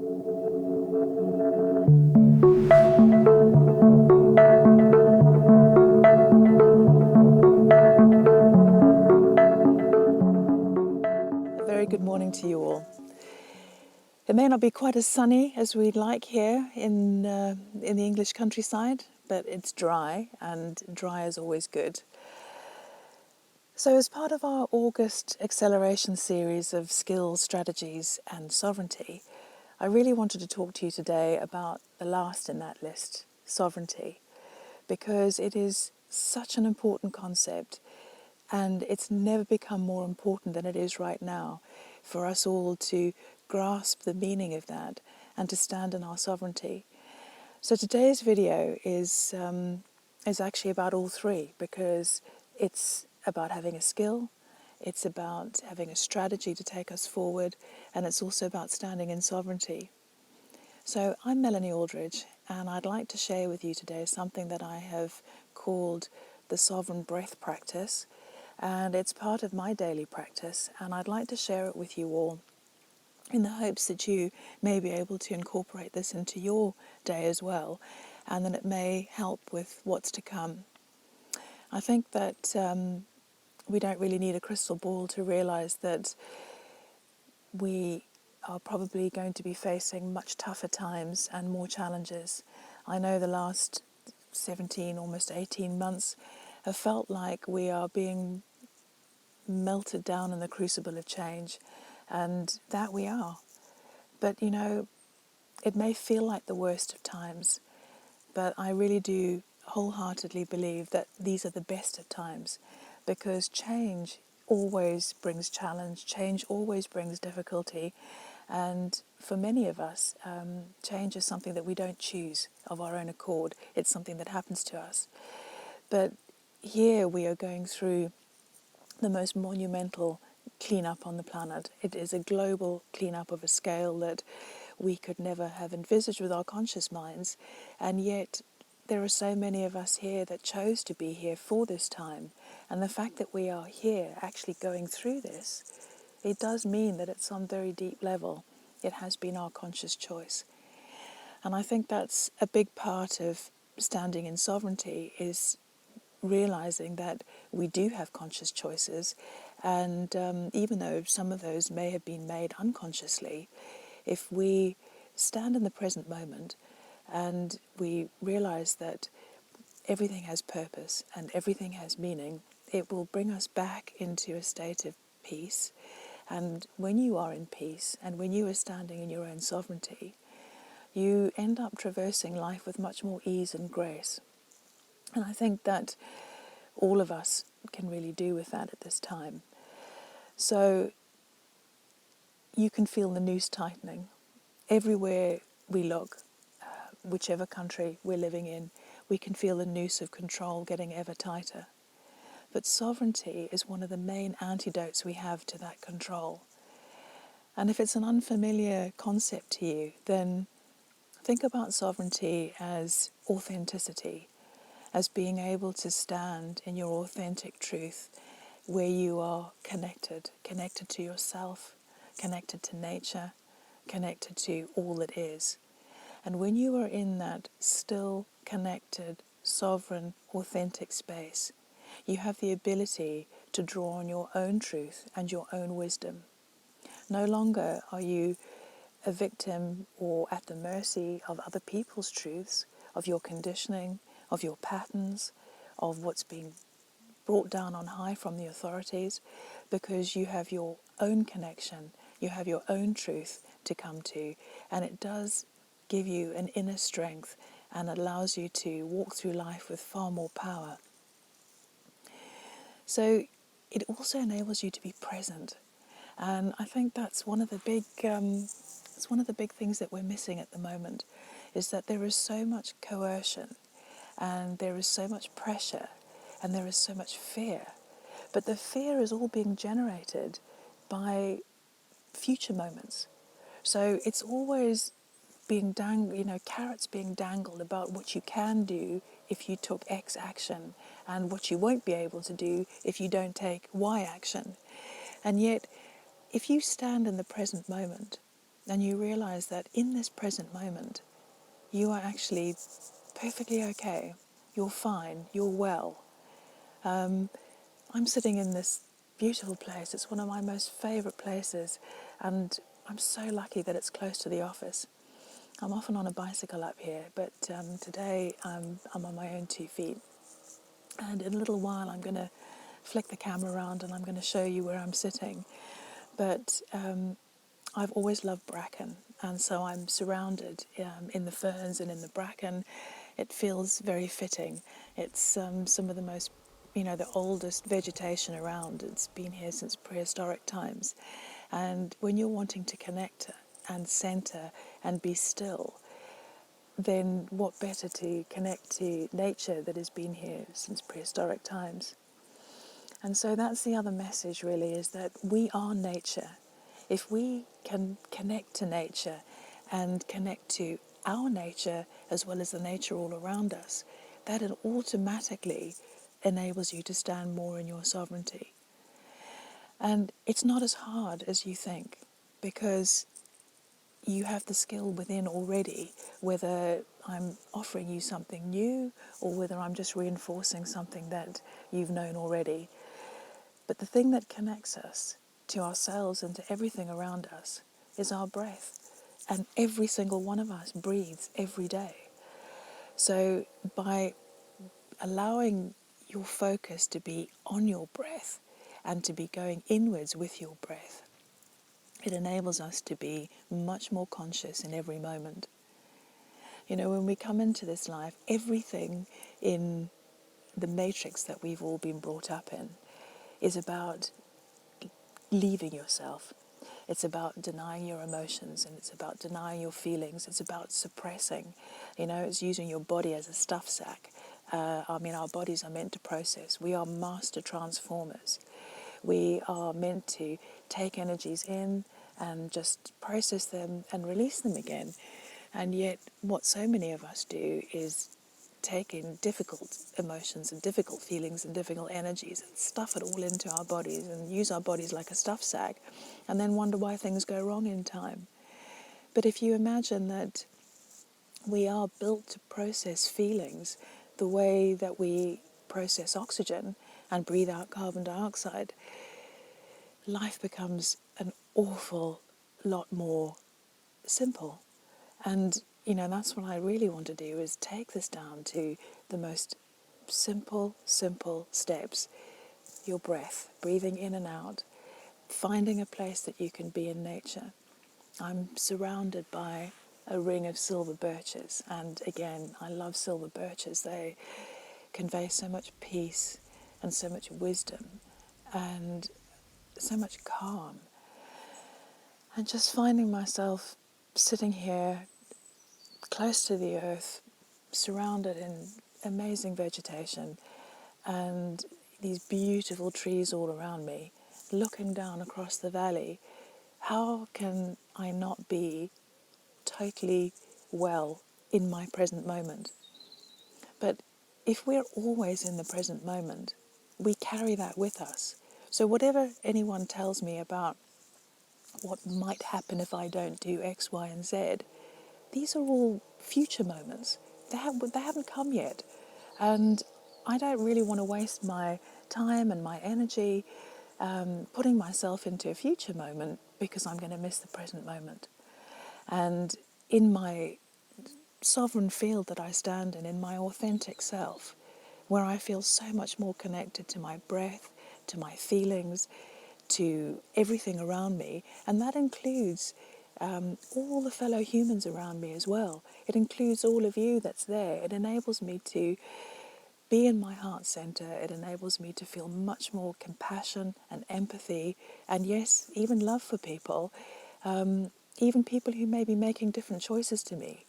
A very good morning to you all. It may not be quite as sunny as we'd like here in the English countryside, but it's dry, and dry is always good. So as part of our August acceleration series of skills, strategies and sovereignty, I really wanted to talk to you today about the last in that list, sovereignty, because it is such an important concept, and it's never become more important than it is right now for us all to grasp the meaning of that and to stand in our sovereignty. So today's video is actually about all three, because it's about having a skill, it's about having a strategy to take us forward, and it's also about standing in sovereignty. So I'm Meleni Aldridge, and I'd like to share with you today something that I have called the sovereign breath practice, and it's part of my daily practice, and I'd like to share it with you all in the hopes that you may be able to incorporate this into your day as well, and that it may help with what's to come. I think that we don't really need a crystal ball to realize that we are probably going to be facing much tougher times and more challenges. I know the last 17, almost 18 months have felt like we are being melted down in the crucible of change, and that we are. But you know, it may feel like the worst of times, but I really do wholeheartedly believe that these are the best of times, because change always brings challenge, change always brings difficulty, and for many of us, change is something that we don't choose of our own accord. It's something that happens to us. But here we are going through the most monumental cleanup on the planet. It is a global cleanup of a scale that we could never have envisaged with our conscious minds, and yet there are so many of us here that chose to be here for this time, and the fact that we are here actually going through this, it does mean that at some very deep level it has been our conscious choice. And I think that's a big part of standing in sovereignty, is realizing that we do have conscious choices, and even though some of those may have been made unconsciously, if we stand in the present moment and we realize that everything has purpose and everything has meaning, it will bring us back into a state of peace. And when you are in peace and when you are standing in your own sovereignty, you end up traversing life with much more ease and grace. And I think that all of us can really do with that at this time. So you can feel the noose tightening. Everywhere we look, whichever country we're living in, we can feel the noose of control getting ever tighter. But sovereignty is one of the main antidotes we have to that control. And if it's an unfamiliar concept to you, then think about sovereignty as authenticity, as being able to stand in your authentic truth, where you are connected to yourself, connected to nature, connected to all that is. And when you are in that still, connected, sovereign, authentic space, you have the ability to draw on your own truth and your own wisdom. No longer are you a victim or at the mercy of other people's truths, of your conditioning, of your patterns, of what's being brought down on high from the authorities, because you have your own connection, you have your own truth to come to, and it does give you an inner strength and allows you to walk through life with far more power. So it also enables you to be present, and I think that's one of the big things that we're missing at the moment, is that there is so much coercion and there is so much pressure and there is so much fear, but the fear is all being generated by future moments. So it's always being carrots being dangled about what you can do if you took X action, and what you won't be able to do if you don't take Y action. And yet, if you stand in the present moment and you realize that in this present moment, you are actually perfectly okay. You're fine. You're well. I'm sitting in this beautiful place. It's one of my most favourite places, and I'm so lucky that it's close to the office. I'm often on a bicycle up here, but today I'm on my own 2 feet. And in a little while, I'm going to flick the camera around and I'm going to show you where I'm sitting. But I've always loved bracken, and so I'm surrounded in the ferns and in the bracken. It feels very fitting. It's some of the most, the oldest vegetation around. It's been here since prehistoric times. And when you're wanting to connect and center and be still, then what better to connect to nature that has been here since prehistoric times? And so that's the other message, really, is that we are nature. If we can connect to nature and connect to our nature as well as the nature all around us, that it automatically enables you to stand more in your sovereignty. And it's not as hard as you think, because you have the skill within already, whether I'm offering you something new or whether I'm just reinforcing something that you've known already. But the thing that connects us to ourselves and to everything around us is our breath. And every single one of us breathes every day. So by allowing your focus to be on your breath and to be going inwards with your breath, it enables us to be much more conscious in every moment. When we come into this life, everything in the matrix that we've all been brought up in is about leaving yourself. It's about denying your emotions, and it's about denying your feelings. It's about suppressing. It's using your body as a stuff sack. Our bodies are meant to process. We are master transformers. We are meant to take energies in and just process them and release them again. And yet, what so many of us do is take in difficult emotions and difficult feelings and difficult energies and stuff it all into our bodies and use our bodies like a stuff sack, and then wonder why things go wrong in time. But if you imagine that we are built to process feelings the way that we process oxygen and breathe out carbon dioxide, life becomes an awful lot more simple. And that's what I really want to do, is take this down to the most simple steps. Your breath, breathing in and out, finding a place that you can be in nature. I'm surrounded by a ring of silver birches, and again, I love silver birches. They convey so much peace and so much wisdom and so much calm. And just finding myself sitting here close to the earth, surrounded in amazing vegetation and these beautiful trees all around me, looking down across the valley, how can I not be totally well in my present moment? But if we're always in the present moment, we carry that with us. So whatever anyone tells me about what might happen if I don't do X, Y, and Z, these are all future moments. They haven't come yet. And I don't really want to waste my time and my energy putting myself into a future moment, because I'm going to miss the present moment. And in my sovereign field that I stand in my authentic self, where I feel so much more connected to my breath, to my feelings, to everything around me, and that includes all the fellow humans around me as well. It includes all of you that's there. It enables me to be in my heart center. It enables me to feel much more compassion and empathy, and yes, even love for people, even people who may be making different choices to me,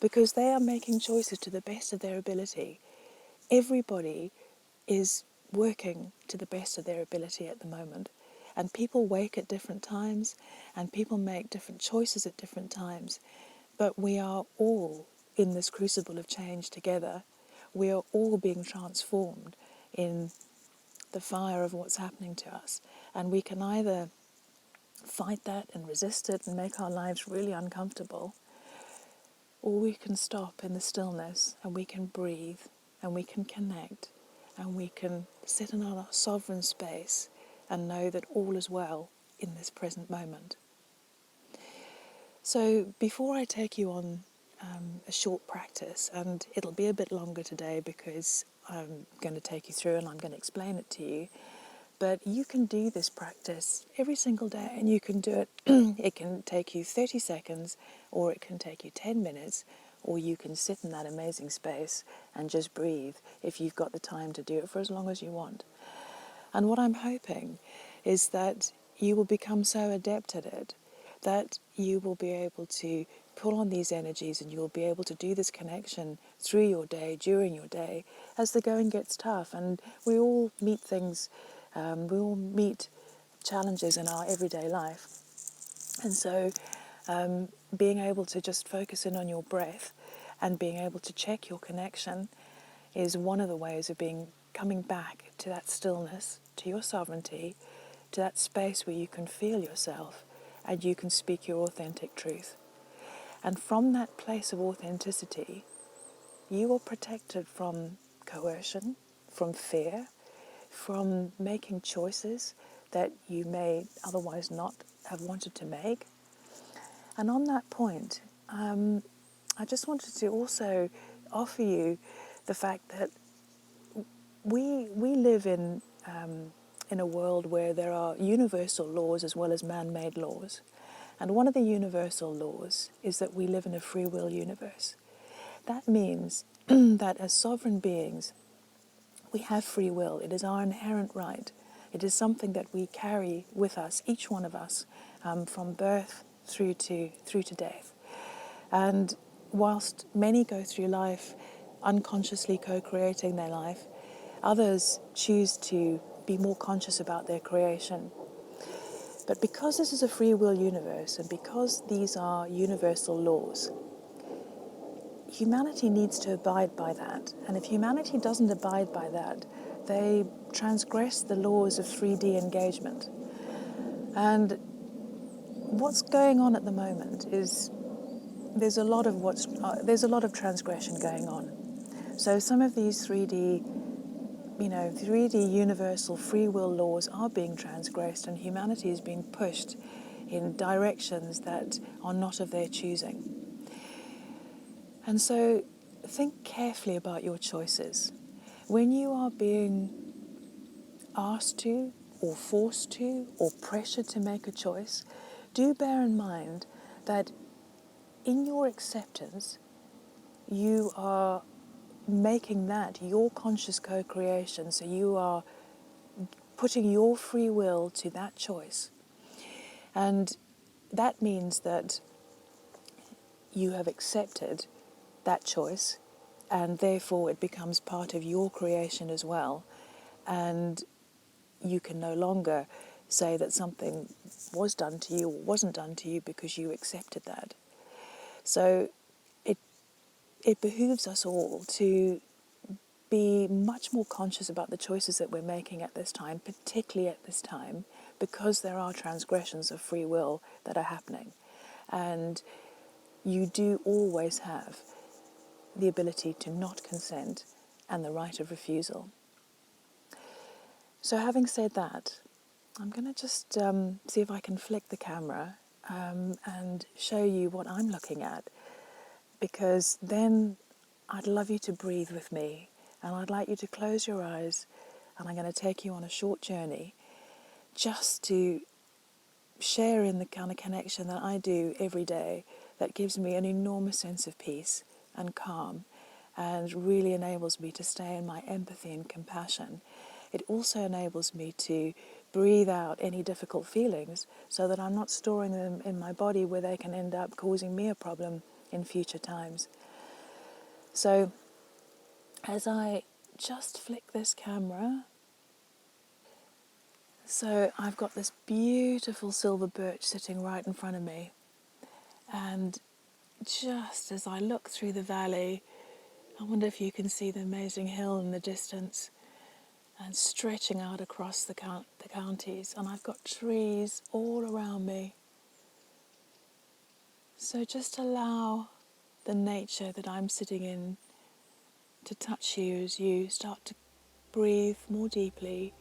because they are making choices to the best of their ability. Everybody is working to the best of their ability at the moment. And people wake at different times, and people make different choices at different times. But we are all in this crucible of change together. We are all being transformed in the fire of what's happening to us. And we can either fight that and resist it and make our lives really uncomfortable, or we can stop in the stillness and we can breathe and we can connect and we can sit in our sovereign space and know that all is well in this present moment. So before I take you on a short practice, and it'll be a bit longer today because I'm going to take you through and I'm going to explain it to you, but you can do this practice every single day, and you can do it. It can take you 30 seconds, or it can take you 10 minutes, or you can sit in that amazing space and just breathe if you've got the time to do it for as long as you want. And what I'm hoping is that you will become so adept at it that you will be able to pull on these energies, and you will be able to do this connection through your day, during your day, as the going gets tough. And we all meet things, we all meet challenges in our everyday life. And so being able to just focus in on your breath and being able to check your connection is one of the ways of coming back to that stillness, to your sovereignty, to that space where you can feel yourself and you can speak your authentic truth. And from that place of authenticity, you are protected from coercion, from fear, from making choices that you may otherwise not have wanted to make. And on that point, I just wanted to also offer you the fact that we live in a world where there are universal laws as well as man-made laws. And one of the universal laws is that we live in a free will universe. That means that as sovereign beings, we have free will. It is our inherent right. It is something that we carry with us, each one of us, from birth through to death. And whilst many go through life unconsciously co-creating their life, others choose to be more conscious about their creation. But because this is a free will universe, and because these are universal laws, humanity needs to abide by that. And if humanity doesn't abide by that, they transgress the laws of 3D engagement. And what's going on at the moment is there's a lot of transgression going on. So some of these 3D 3D universal free will laws are being transgressed, and humanity is being pushed in directions that are not of their choosing. And so think carefully about your choices. When you are being asked to, or forced to, or pressured to make a choice, do bear in mind that in your acceptance, you are making that your conscious co-creation. So you are putting your free will to that choice. And that means that you have accepted that choice, and therefore it becomes part of your creation as well. And you can no longer say that something was done to you or wasn't done to you because you accepted that. So it behooves us all to be much more conscious about the choices that we're making at this time, particularly at this time, because there are transgressions of free will that are happening. And you do always have the ability to not consent and the right of refusal. So having said that, I'm going to just see if I can flick the camera and show you what I'm looking at, because then I'd love you to breathe with me, and I'd like you to close your eyes, and I'm going to take you on a short journey just to share in the kind of connection that I do every day that gives me an enormous sense of peace and calm and really enables me to stay in my empathy and compassion. It also enables me to breathe out any difficult feelings so that I'm not storing them in my body where they can end up causing me a problem in future times. So as I just flick this camera, so I've got this beautiful silver birch sitting right in front of me, and just as I look through the valley, I wonder if you can see the amazing hill in the distance. and stretching out across the counties, and I've got trees all around me. So just allow the nature that I'm sitting in to touch you as you start to breathe more deeply.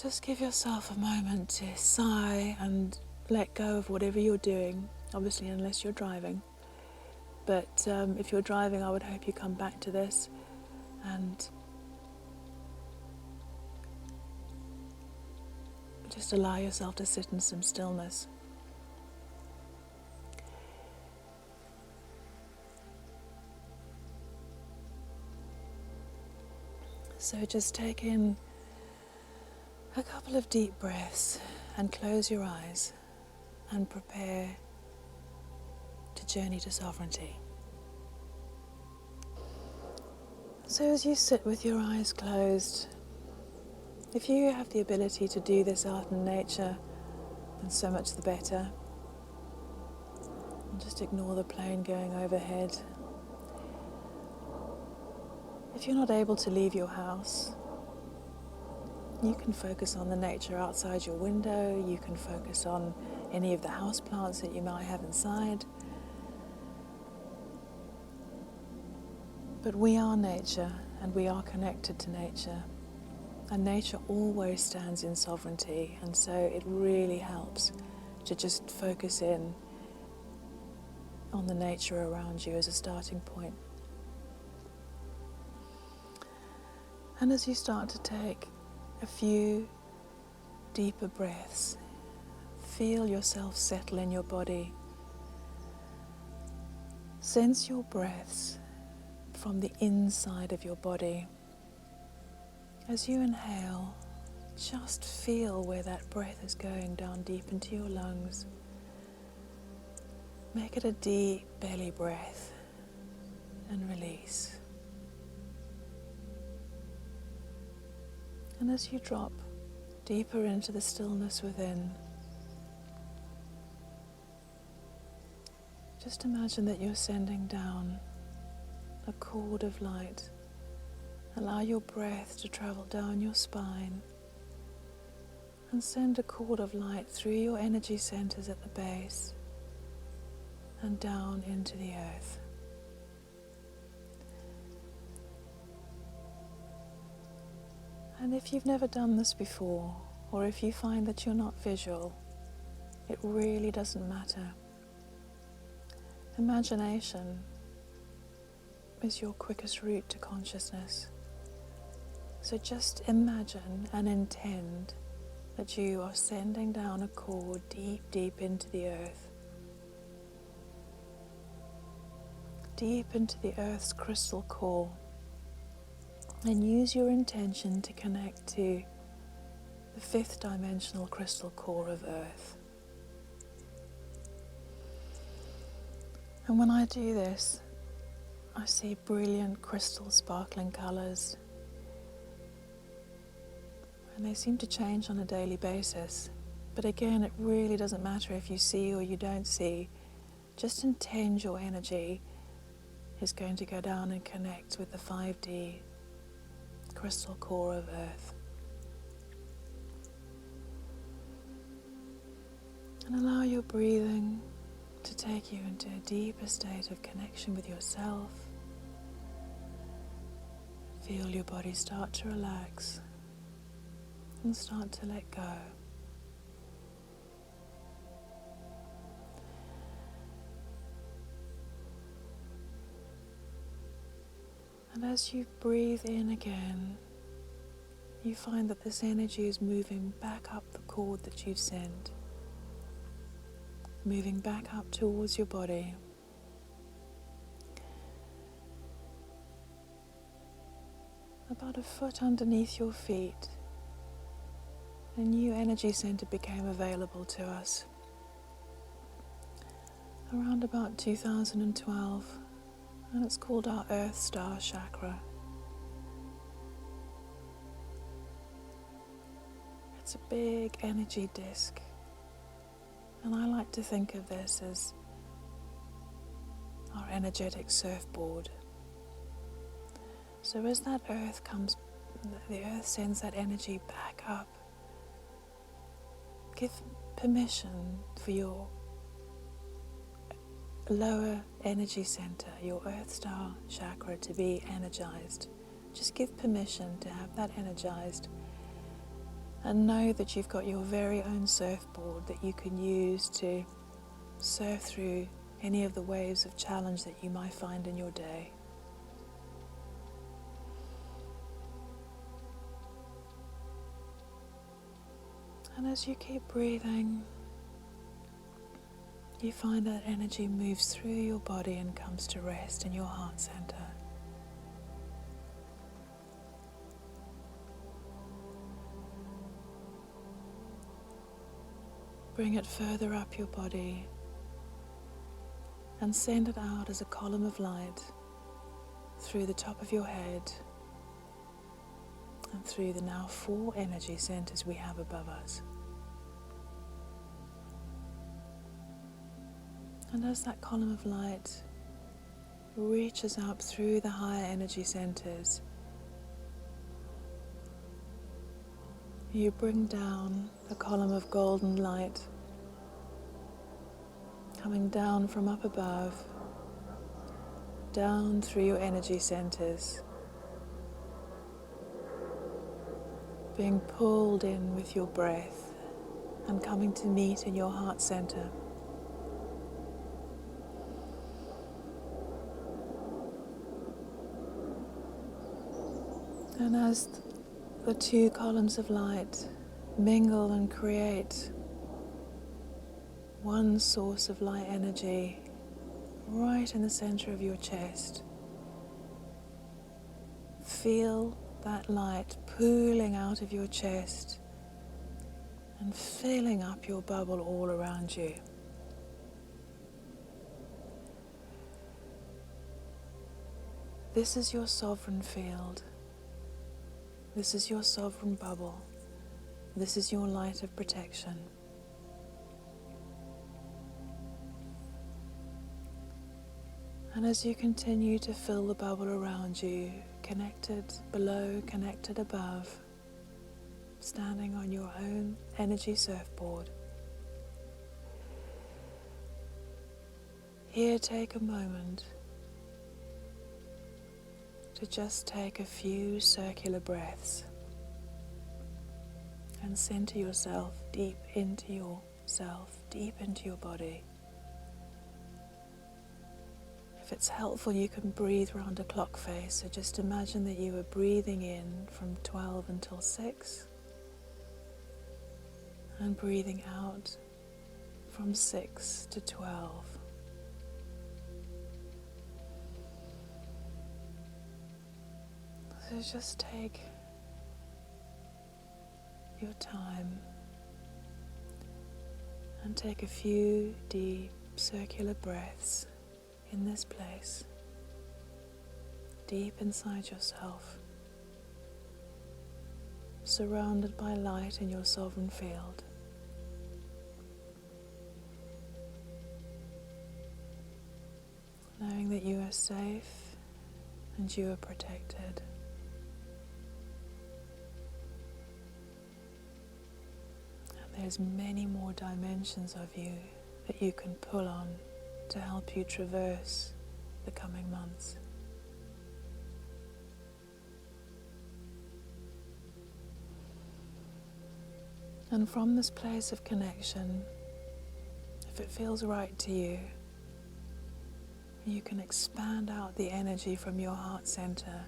Just give yourself a moment to sigh and let go of whatever you're doing, obviously unless you're driving. But if you're driving, I would hope you come back to this and just allow yourself to sit in some stillness. So just take in a couple of deep breaths and close your eyes and prepare to journey to sovereignty. So as you sit with your eyes closed, if you have the ability to do this out in nature, then so much the better. And just ignore the plane going overhead. If you're not able to leave your house, you can focus on the nature outside your window, you can focus on any of the house plants that you might have inside. But we are nature, and we are connected to nature. And nature always stands in sovereignty, and so it really helps to just focus in on the nature around you as a starting point. And as you start to take a few deeper breaths, feel yourself settle in your body. Sense your breaths from the inside of your body. As you inhale, just feel where that breath is going down deep into your lungs. Make it a deep belly breath and release. And as you drop deeper into the stillness within, just imagine that you're sending down a cord of light. Allow your breath to travel down your spine and send a cord of light through your energy centers at the base and down into the earth. And if you've never done this before, or if you find that you're not visual, it really doesn't matter. Imagination is your quickest route to consciousness. So just imagine and intend that you are sending down a cord deep, deep into the earth. Deep into the earth's crystal core. And use your intention to connect to the fifth dimensional crystal core of Earth. And when I do this, I see brilliant crystal sparkling colours. And they seem to change on a daily basis. But again, it really doesn't matter if you see or you don't see. Just intend your energy is going to go down and connect with the 5D crystal core of Earth. And allow your breathing to take you into a deeper state of connection with yourself. Feel your body start to relax and start to let go. And as you breathe in again, you find that this energy is moving back up the cord that you've sent, moving back up towards your body. About a foot underneath your feet, a new energy center became available to us around about 2012. And it's called our Earth Star Chakra. It's a big energy disc. And I like to think of this as our energetic surfboard. So as that earth comes, the earth sends that energy back up. Give permission for your lower energy center, your earth star chakra, to be energized. Just give permission to have that energized, and know that you've got your very own surfboard that you can use to surf through any of the waves of challenge that you might find in your day. And as you keep breathing, you find that energy moves through your body and comes to rest in your heart center. Bring it further up your body and send it out as a column of light through the top of your head and through the now 4 energy centers we have above us. And as that column of light reaches up through the higher energy centers, you bring down a column of golden light coming down from up above, down through your energy centers, being pulled in with your breath and coming to meet in your heart center. And as the 2 columns of light mingle and create one source of light energy right in the center of your chest, feel that light pooling out of your chest and filling up your bubble all around you. This is your sovereign field. This is your sovereign bubble. This is your light of protection. And as you continue to fill the bubble around you, connected below, connected above, standing on your own energy surfboard, here take a moment to just take a few circular breaths and center yourself deep into yourself, deep into your body. If it's helpful, you can breathe around a clock face, so just imagine that you are breathing in from 12 until 6 and breathing out from 6 to 12. So just take your time and take a few deep circular breaths in this place, deep inside yourself, surrounded by light in your sovereign field. Knowing that you are safe and you are protected. There's many more dimensions of you that you can pull on to help you traverse the coming months. And from this place of connection, if it feels right to you, you can expand out the energy from your heart center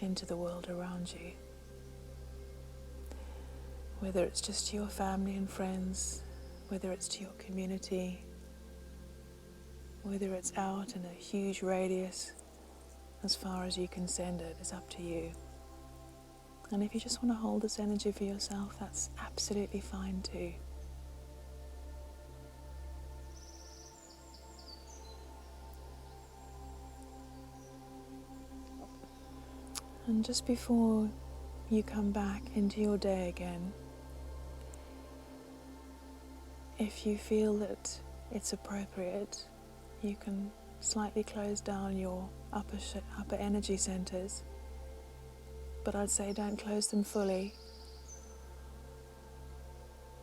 into the world around you. Whether it's just to your family and friends, whether it's to your community, whether it's out in a huge radius, as far as you can send it, is up to you. And if you just want to hold this energy for yourself, that's absolutely fine too. And just before you come back into your day again, if you feel that it's appropriate, you can slightly close down your upper energy centers, but I'd say don't close them fully.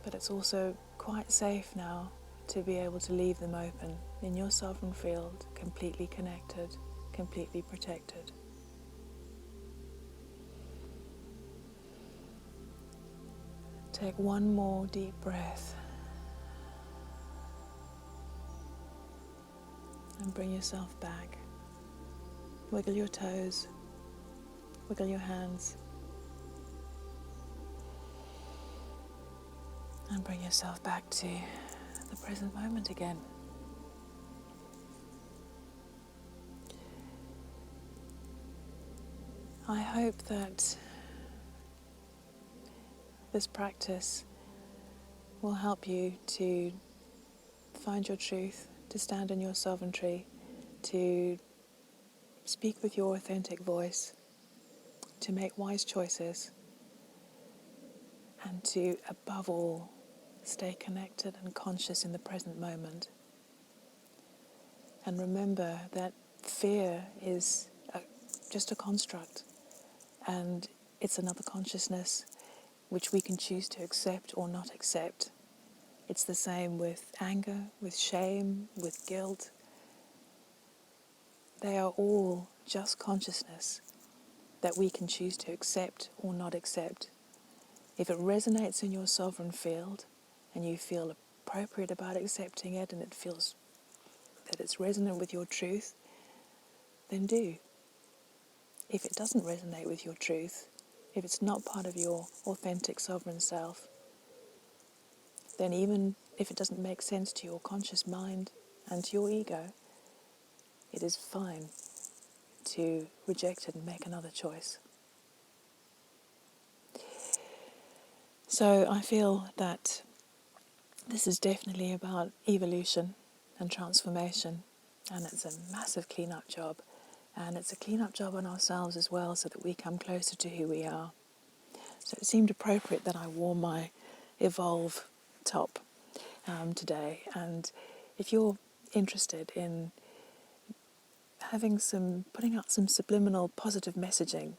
But it's also quite safe now to be able to leave them open in your sovereign field, completely connected, completely protected. Take one more deep breath and bring yourself back. Wiggle your toes, wiggle your hands, and bring yourself back to the present moment again. I hope that this practice will help you to find your truth, to stand in your sovereignty, to speak with your authentic voice, to make wise choices, and to, above all, stay connected and conscious in the present moment. And remember that fear is just a construct, and it's another consciousness which we can choose to accept or not accept. It's the same with anger, with shame, with guilt. They are all just consciousness that we can choose to accept or not accept. If it resonates in your sovereign field and you feel appropriate about accepting it and it feels that it's resonant with your truth, then do. If it doesn't resonate with your truth, if it's not part of your authentic sovereign self, then even if it doesn't make sense to your conscious mind and to your ego, it is fine to reject it and make another choice. So I feel that this is definitely about evolution and transformation, and it's a massive clean-up job, and it's a clean-up job on ourselves as well, so that we come closer to who we are. So it seemed appropriate that I wore my Evolve top today, and if you're interested in putting out some subliminal positive messaging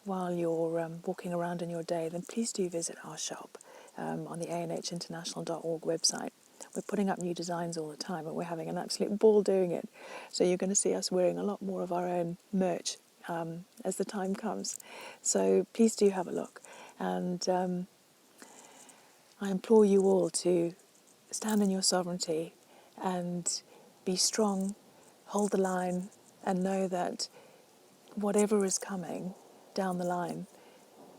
while you're walking around in your day, then please do visit our shop on the ANHinternational.org website. We're putting up new designs all the time, and we're having an absolute ball doing it. So you're going to see us wearing a lot more of our own merch as the time comes. So please do have a look. And I implore you all to stand in your sovereignty and be strong, hold the line, and know that whatever is coming down the line,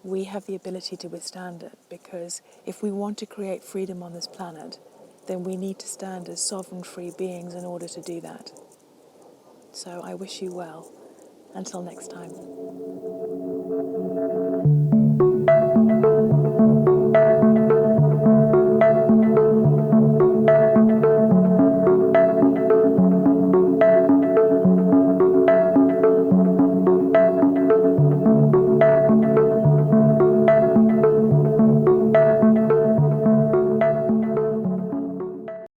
we have the ability to withstand it, because if we want to create freedom on this planet, then we need to stand as sovereign free beings in order to do that. So I wish you well. Until next time.